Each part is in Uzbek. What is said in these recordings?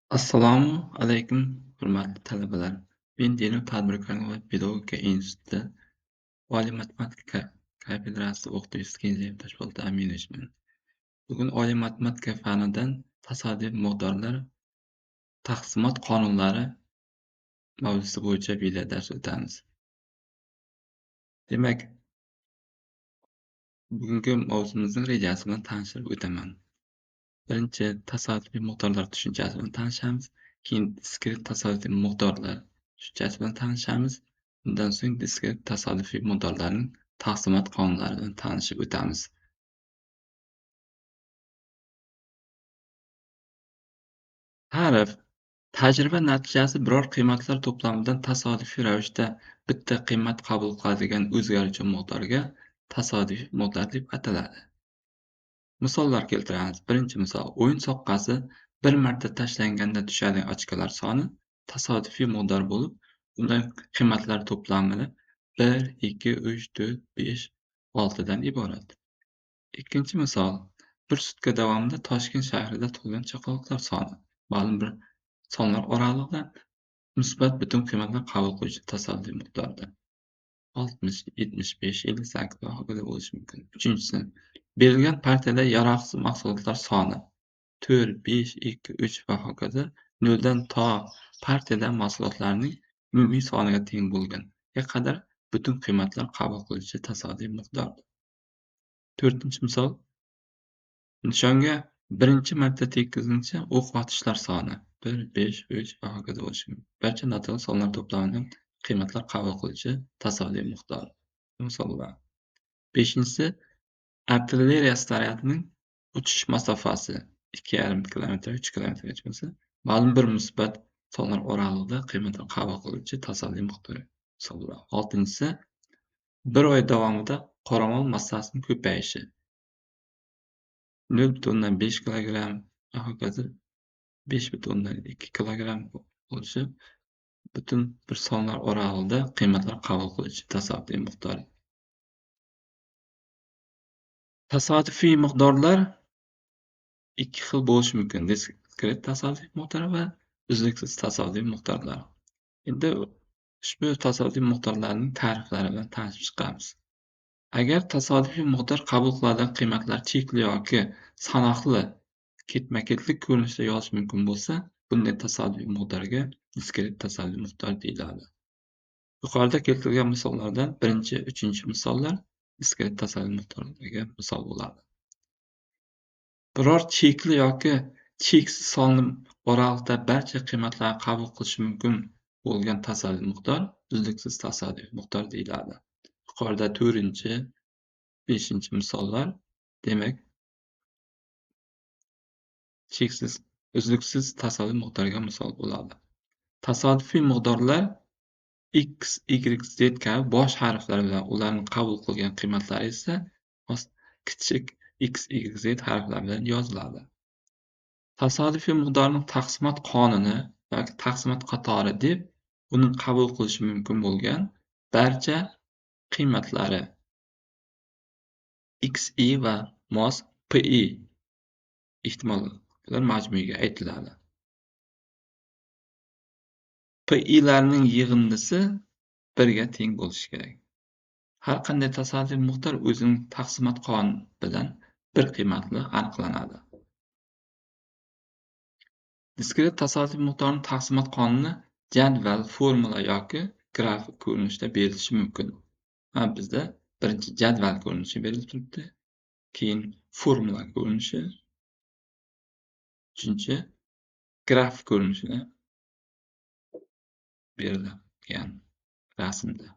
Assalomu alaykum, hurmatli talabalar. Men Denov tadbirkorlik va pedagogika institutida oliy matematika kafedrasida o'qituvchisi Kenjayev Toshpo'lat Aminovичman. Bugun oliy matematika fanidan tasodifiy miqdorlar, taqsimot qonunlari mavzusi bo'yicha videodars o'tamiz. Demak, bugungi mavzumizning rejasi bilan tanishtirib o'taman. Birinchi, tasodifiy miqdorlar tushunchasi bilan tanishamiz. Keyin diskret tasodifiy miqdorlar tushunchasi bilan tanishamiz. Undan so'ng diskret tasodifiy miqdorlarning taqsimot qonunlari bilan tanishib o'tamiz. Ta'rif: tajriba natijasi biror qiymatlar to'plamidan tasodifiy ravishda bitta qiymat qabul qiladigan o'zgaruvchi miqdorga tasodifiy miqdor deb ataladi. Misollar keltiramiz. Birinchi misol: o'yin soqqasi bir marta tashlanganda tushadigan ochkolar soni tasodifiy miqdor bo'lib, undan qiymatlar to'plami 1, 2, 3, 4, 5, 6 dan iborat. Ikkinchi misol: bir sutka davomida Toshkent shahrida tug'ilgan chaqaloqlar soni ma'lum bir sonlar oralig'ida musbat butun qiymatlar qabul qiluvchi tasodifiy miqdordir. 60, 75, 58 va hokazo bo'lishi mumkin. Uchinchisi: berilgan partiyada yaroqsiz mahsulotlar soni 4, 5, 2, 3 va hokazo 0 dan to partiyada mahsulotlarning umumiy soniga teng bo'lganga qadar butun qiymatlar qabul qiluvchi tasodifiy miqdordir. To'rtinchi misol: nishonga birinchi marta tekkizguncha o'q otishlar soni 1, 5, 3 va hokazo bo'lishi mumkin. Barcha noto'g'ri sonlar to'plamidan qiymatlar qabul qiluvchi tasodifiy miqdor. Misollar: beshinchisi: artilleriya snaryadining uchish masofasi 2,5 kilometr, 3 kilometrgacha bo'lsa, ma'lum bir musbat sonlar oralig'ida qiymatlar qabul qiluvchi tasodifiy miqdor. Misollar: oltinchisi: bir oy davomida qoramol massasining ko'payishi 0,5 kilogramm va hokazo 5,2 kilogramm bo'lishi butun bir sonlar oralig'ida qiymatlar qabul qiluvchi tasodifiy miqdor. Tasodifiy miqdorlar ikki xil bo'lishi mumkin: diskret tasodifiy miqdor va uzluksiz tasodifiy miqdorlar. Endi ushbu tasodifiy miqdorlarning ta'riflari bilan tanishib chiqamiz. Agar tasodifiy miqdor qabul qiladigan qiymatlar chekli yoki sanoqli ketma-ketlik ko'rinishda yozish mumkin bo'lsa, bunday tasodifiy miqdorga diskret tasodifiy miqdor deyiladi. Yuqorida keltirilgan misollardan birinchi, uchinchi misollar diskret tasodifiy miqdorlarga misol bo'ladi. Biror chekli yoki cheksiz sonli oralig'ida barcha qiymatlarni qabul qilishi mumkin bo'lgan tasodifiy miqdor uzluksiz tasodifiy miqdor deyiladi. Yuqorida 4-chi, 5-chi misollar, demak, cheksiz, uzluksiz tasodifiy miqdorga misol bo'ladi. Tasodifiy miqdorlar x, y, z kabi bosh harflar bilan ularning qabul qilgan qiymatlari esa kichik x, y, z harflari bilan yoziladi. Tasodifiy miqdorning taqsimot qonuni yoki taqsimot qatori deb uning qabul qilishi mumkin bo'lgan barcha qiymatlari xi va mos pi ehtimollar majmuiga aytiladi. Pilarning yig'indisi 1 ga teng bo'lishi kerak. Har qanday tasodifiy miqdor o'zining taqsimot qonuni bilan bir qiymatli aniqlanadi. Diskret tasodifiy miqdorning taqsimot qonuni jadval, formula yoki grafik ko'rinishida berilishi mumkin. Bizda birinchi jadval ko'rinishi berilib turibdi. Keyin formula ko'rinishi, uchinchi grafik ko'rinishida berilgan rasmda.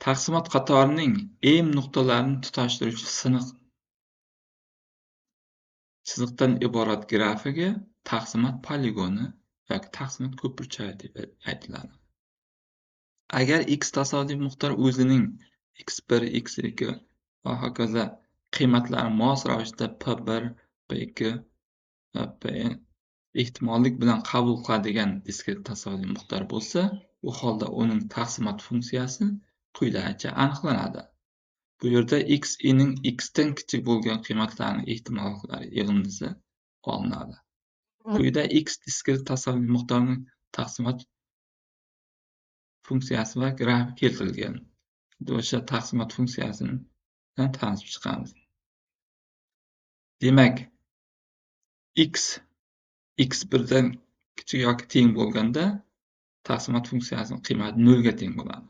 Taqsimot qatorining em nuqtalarini tutashtiruvchi chiziqdan iborat grafiga taqsimot poligoni yoki taqsimot ko'pburchagi deb aytiladi. Agar x tasodifiy miqdor o'zining x1, x2 va hokazo qiymatlari mos ravishda p1, p2 va pn ehtimollik bilan qabul qiladigan diskret tasodifiy miqdor bo'lsa, u holda uning taqsimot funksiyasi quyidagicha aniqlanadi. Bu yerda ning x dan kichik bo'lgan qiymatlarning ehtimolliklari yig'indisi olinadi. Quyida x diskret tasavvur miqdorining taqsimot funksiyasi va grafi keltirilgan. O'sha taqsimot funksiyasidan tanishib chiqamiz. Demak, x birdan kichik yoki teng bo'lganda taqsimot funksiyasining qiymati 0 ga teng bo'ladi.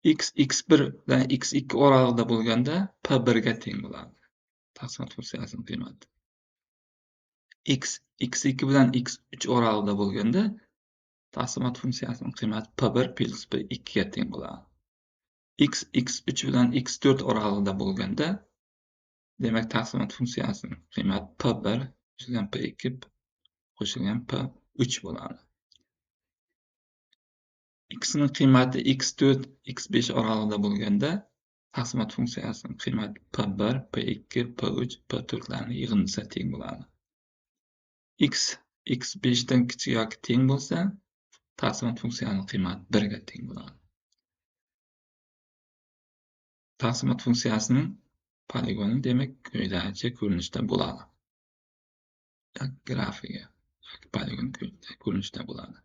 x1 bilan x2 oralig'ida bo'lganda p1 ga teng bo'ladi. Taqsimot funksiyasining qiymati. x2 bilan x3 oralig'ida bo'lganda taqsimot funksiyasining qiymati p1 plus p2 ga teng bo'ladi. x3 bilan x4 oralig'ida bo'lganda, demak taqsimot funksiyasining qiymati p1 qo'shilgan p2 qo'shilgan p3 bo'ladi. X ning qiymati x4, x5 oralig'ida bo'lganda, taqsimot funksiyasining qiymati p1, p2, p3, p4 larning yig'indisiga teng bo'ladi. X x5 dan kichik yoki teng bo'lsa, taqsimot funksiyasining qiymati 1 ga teng bo'ladi. Taqsimot funksiyasining poligoni demak quyidagicha ko'rinishda bo'ladi. Grafiga poligon ko'rinishda bo'ladi.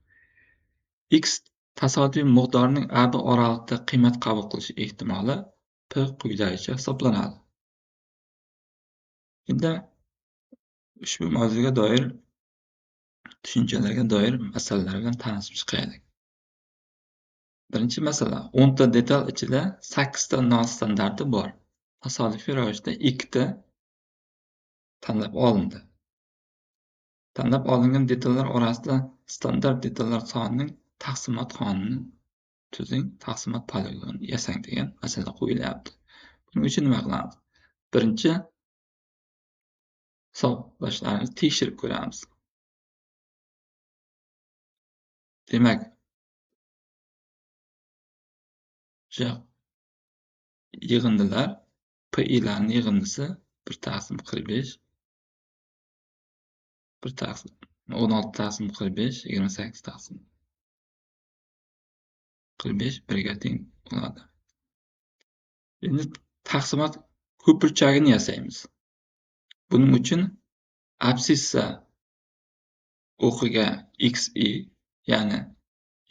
X tasodifiy miqdorning AB oralig'ida qiymat qabul qilish ehtimoli P quyidagicha hisoblanadi. Endi ushbu mavzuga doir tushunchalarga doir masalalar bilan tanishib chiqaylik. Birinchi masala, 10 ta detal ichida 8 ta nostandarti bor. Tasodifiy ravishda 2 ta tanlab olindi. Tanlab olingan detallar orasida standart detallar sonining taqsimot qonuni tuzing, taqsimot poligoni yasang degan masala qo'yilyapti. Buning uchun nima qilamiz? Birinchi hisoblashlarni tekshirib ko'ramiz. Demak, o'sha yig'indilar PI larning yig'indisi 1 taqsim 45, 1 taqsim 16 taqsim 45, 28 taqsim 45 1 ga teng bo'ladi. Endi taqsimot ko'pirchagini yasaymiz. Buning uchun absissa o'qiga xi, ya'ni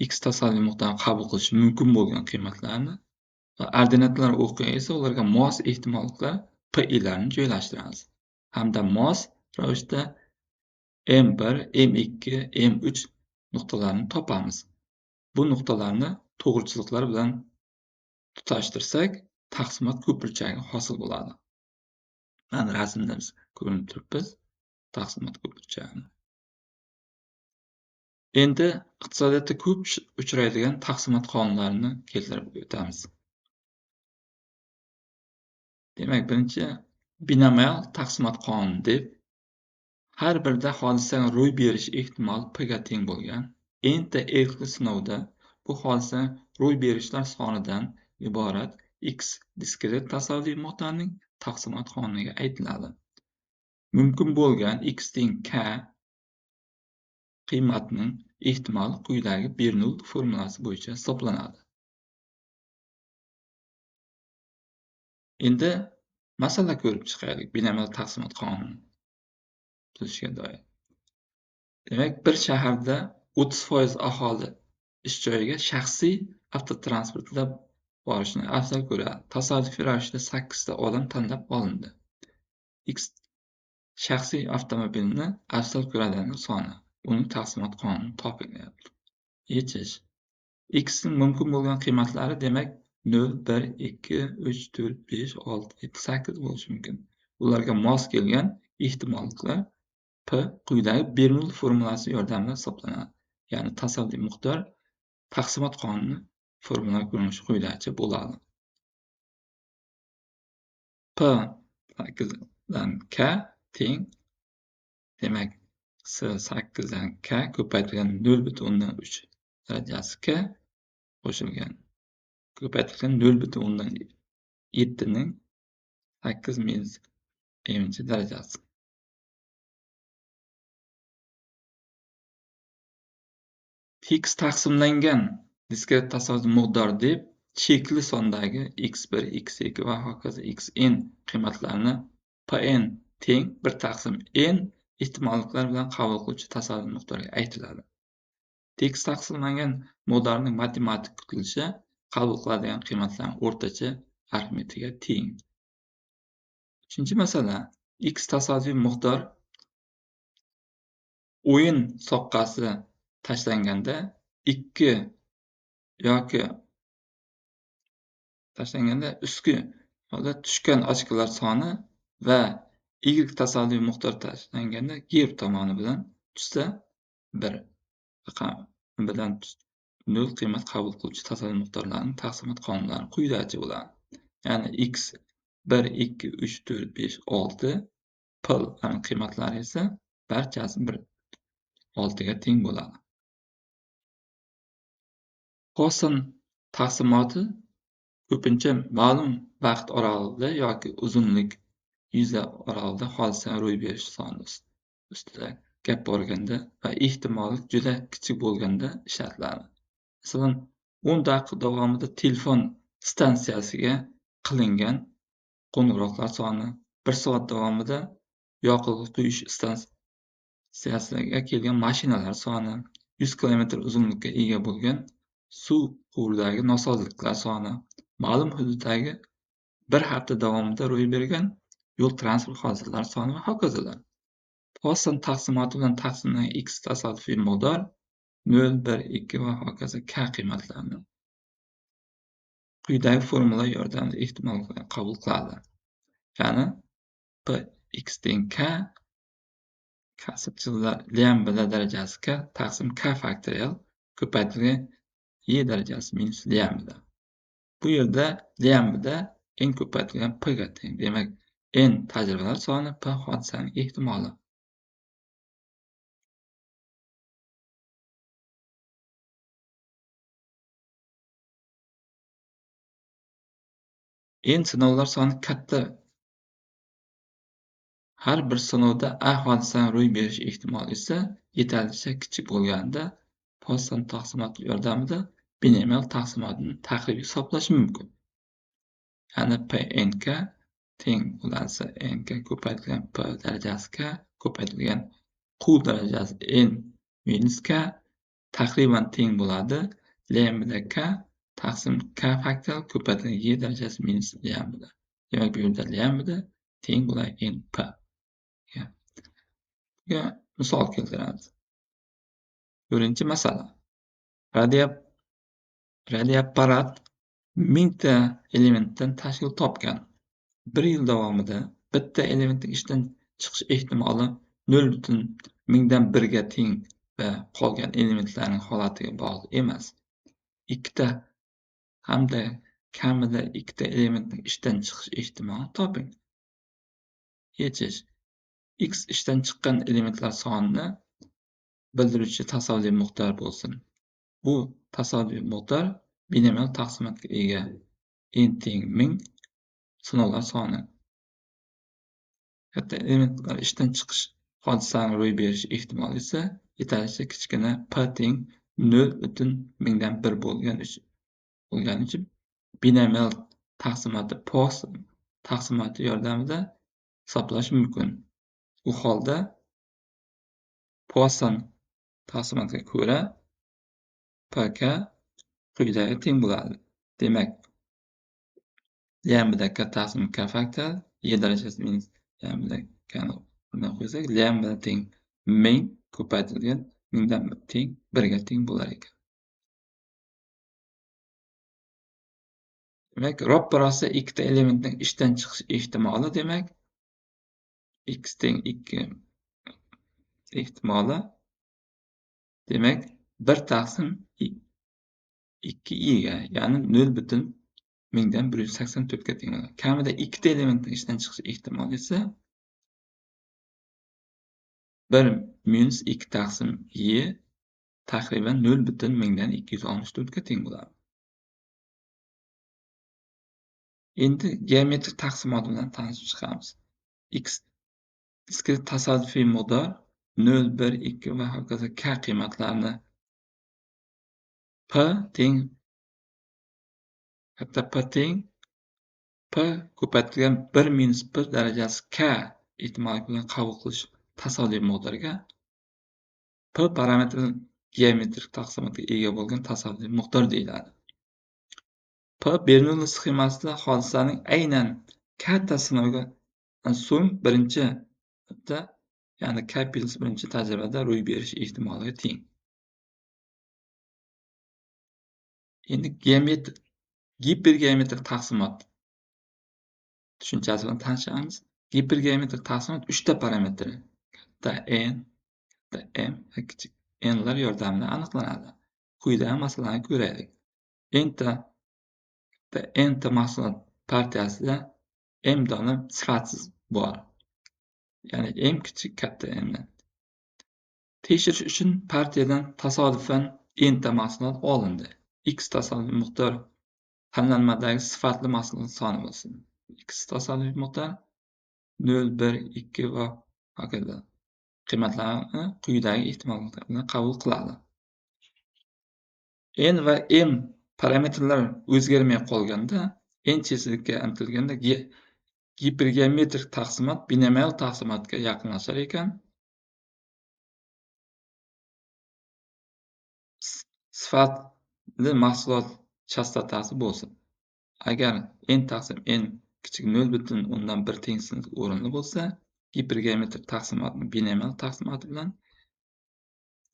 x tasodifiy miqdorni qabul qilishi mumkin bo'lgan qiymatlarni va ordinatlar o'qiga esa ularga mos ehtimolliklar pi larni joylashtiramiz. Hamda mos ravishda M1, M2, M3 nuqtalarini topamiz. Bu nuqtalarni to'g'richiliklar bilan tutashtirsak, taqsimot ko'pirchagi hosil bo'ladi. Mana rasmda biz ko'rinib turibmiz taqsimot ko'pirchagini. Endi iqtisodiyotda ko'p uchraydigan taqsimot qonunlarini keltirib o'tamiz. Demak, birinchi binomial taqsimot qonuni deb har birda hodisaning ro'y berish ehtimoli p ga teng bo'lgan n-ta erkli sinovda bu hodisa ro'y berishlar sonidan iborat x diskret tasodifiy miqdorning taqsimot qonuniga aytiladi. Mumkin bo'lgan x teng k qiymatining ehtimoli quyidagi Bernoulli formulasi bo'yicha hisoblanadi. Endi masala ko'rib chiqaylik binomial taqsimot qonuni tuzishga doir. Demak, bir shaharda 30% aholi ish joyiga shaxsiy avtotransportda borishni afzal ko'radi. Tasodifiy ravishda 8 ta odam tanlab olindi. X shaxsiy avtomobilni afzal ko'radiganlar soni. Uning taqsimot qonuni topilyapti. Yechish. X ning mumkin bo'lgan qiymatlari demak 0, 1, 2, 3, 4, 5, 6, 7, 8 bo'lishi mumkin. Ularga mos kelgan ehtimolliklar P quyidagi Bernoulli formulasi yordamida hisoblanadi. Ya'ni tasodifiy miqdor taqsimot qonuni formula ko'rinishi quyidagicha bo'ladi. P 8 dan K teng, demak S 8 dan K ko'paytirilgan 0,3 darajasi K qo'shilgan ko'paytirilgan 0,7 ning 8 minus m-chi darajasi. X taqsimlangan diskret tasodifiy miqdor deb chekli sondagi x1, x2 va hokazo xn qiymatlarini Pn teng 1 taqsim n ehtimolliklar bilan qabul qiluvchi tasodifiy miqdorga aytiladi. Tekis taqsimlangan miqdorning matematik tutilishi qabul qiladigan qiymatlarning o'rtacha arifmetiga teng. 3-masala. X tasodifiy miqdor o'yin soqqasi tashlanganda 2 yoki ustki holda tushgan ochkolar soni va y tasodifiy miqdor tashlanganda gerb tomoni bilan tushsa 1 raqami bilan 0 qiymat qabul qiluvchi tasodifiy miqdorlarning taqsimot qonunlari quyidagicha bo'ladi. Ya'ni x 1, 2, 3, 4, 5, 6 pl qiymatlari esa barchasi 1, 6 ga teng bo'ladi. Poisson taqsimoti ko'pincha ma'lum vaqt oralig'ida yoki uzunlik yuzlar oralig'ida hodisa ro'y berishi soni ustida gap borganda va ehtimollik juda kichik bo'lganda ishlatiladi. Masalan, 10 daqiqa davomida telefon stansiyasiga qilingan qo'ng'iroqlar soni, 1 soat davomida yoqilg'i quyish stansiyasiga kelgan mashinalar soni, 100 kilometr uzunlikka ega bo'lgan suv quvuridagi nosozliklar soni, ma'lum hududdagi 1 hafta davomida ro'y bergan yo'l transport hodisalari soni va hokazolar. Poisson taqsimoti bilan taqsimlangan x tasodifiy miqdor 0, 1, 2 va hokazo k qiymatlarini quyidagi formula yordamida ehtimolliklarni qabul qiladi. Ya'ni p x teng k kasrchilar lambda darajasi k taqsim k faktorial ko'paytirilgan y darajasi minus lambda. Bu yerda lambda n ko'paytirilgan p ga teng. Demak, n tajribalar soni, p hodisaning ehtimoli. N sinovlar soni katta. Har bir sinovda A hodisaning ro'y berish ehtimoli esa yetarlicha kichik bo'lganida Poisson taqsimoti yordamida binomial taqsimotni taqribiy hisoblash mumkin. Ya'ni PNK teng bo'ladi NK ko'paytirilgan P darajasi K ko'paytirilgan Q darajasi N minus K taxriban teng bo'ladi lambda K taqsim K faktorial ko'paytirilgan Y darajasi minus lambda. Demak, bu yerda lambda teng bo'ladi NP. Bunga misol keltiramiz. 4-masala. Radioapparat 1000 ta elementdan tashkil topgan. 1 yil davomida bitta elementning ishdan chiqish ehtimoli 0,1000 ga teng va qolgan elementlarning holatiga bog'liq emas. Ikkita hamda kamida ikkita elementning ishdan chiqish ehtimolini toping. Yechish. X ishdan chiqqan elementlar sonini bildiruvchi tasodifiy miqdor bo'lsin. Bu tasodifiy miqdor binomial taqsimotga ega n teng 1000 sinovlar soni. Katta elementlar ishdan chiqish hodisasining ro'y berish ehtimoli esa yetarlicha kichkina p teng 0,1000 bo'lgani uchun binomial taqsimoti Poisson taqsimoti yordamida hisoblash mumkin. Bu holda Poisson taqsimotiga ko'ra pk quyidagi teng bo'ladi. Demak, lambda k taqsim k faktorial y darajasi minus lambda k bundan qo'ysak lambda teng 1000 ko'paytirilgan 1000 teng 1 ga teng bo'lar ekan. Demak, roppa-rosa ikkita elementning ishdan chiqish ehtimoli demak x teng 2 ehtimoli demak 1 taqsim 2i ga, ya'ni 0,1184 ga teng bo'ladi. Kamida ikkita elementning ishdan chiqish ehtimoli esa 1 minus 2 taqsim y taxriban 0,1264 ga teng bo'ladi. Endi geometrik taqsimot bilan tanishib chiqamiz. X diskret tasodifiy miqdor 0, 1, 2 va hokazo k qiymatlarini p teng katta P teng P ko'paytirilgan 1 minus 1 darajasi K ehtimollik bilan qabul qilish tasodifiy miqdorga p parametrining geometrik taqsimotga ega bo'lgan tasodifiy miqdor deyiladi. P Bernoulli sxemasida hodisaning aynan katta sinovidan so'ng birinchida, ya'ni K + birinchi tajribada ro'y berishi ehtimoliga teng. Endi gipergeometrik taqsimot tushunchasi bilan tanishamiz. Gipergeometrik taqsimot 3 ta parametri katta N, katta M va kichik n lar yordamida aniqlanadi. Quyidagi masalani ko'raylik. Nta mahsulot partiyasida m dona sifatsiz bor. Ya'ni m kichik katta m dan. Tekshirish uchun partiyadan tasodifan nta mahsulot olindi. X tasodifiy miqdor tanlanmadagi sifatli mahsulot soni bo'lsin. X tasodifiy miqdor 0, 1, 2 va hokazo. Qiymatlarni quyidagi ehtimollar bilan qabul qiladi. N va m parametrlar o'zgarmay qolganda, n chetlikka intilganda gipergeometrik taqsimot binomial taqsimotga yaqinlashar ekan, sifatli mahsulot chastotasi bo'lsin. Agar n taqsim n kichik 0,1 tengsizlik o'rinli bo'lsa, gipergeometrik taqsimotni binomial taqsimoti bilan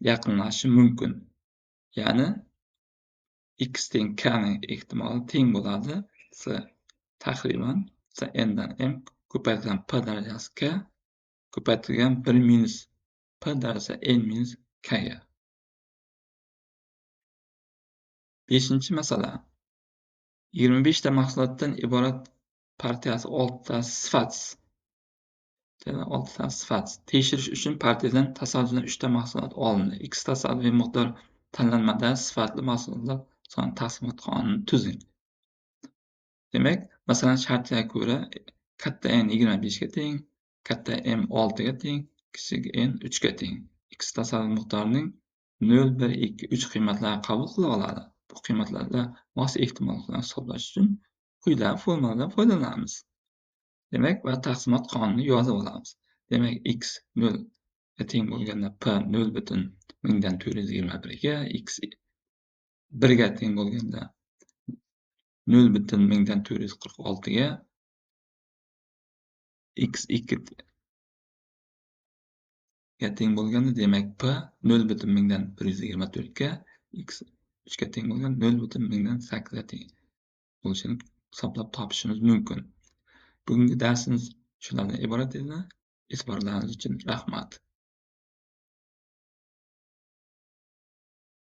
yaqinlashishi mumkin. Ya'ni x teng k ning ehtimoli teng bo'ladi. Taxriban n dan m ko'paytirilgan p darajasi k ko'paytirilgan 1 minus p darajasi n minus k ga. 5-masala. 25 ta mahsulotdan iborat partiyasi 6 ta sifatsiz. Tekshirish uchun partiyadan tasodifan 3 ta mahsulot olindi. X tasodifiy miqdor tanlanmadagi sifatli mahsulotlar soni taqsimot qonunini tuzing. Demak, masalan, shartiga ko'ra katta N 25 ga teng, katta M 6 ga teng, kichik n 3 ga teng. X tasodifiy miqdorining 0, 1, 2, 3 qiymatlarini qabul qila oladi. Bu qiymatlarda mos ehtimollarni hisoblash uchun quyidagi formuladan foydalanamiz. Demak, va taqsimot qonunini yozib olamiz. Demak, x 0 ga teng bo'lganda p 0,1421 ga, x 1 ga teng bo'lganda 0,1446 ga, x 2 ga teng bo'lganda, demak p 0,1124 ga, x 3 ga teng bo'lganda 0,8 ga teng bo'lishini hisoblab topishimiz mumkin. Bugungi darsimiz shulardan iborat edi. E'tiborlaringiz uchun rahmat.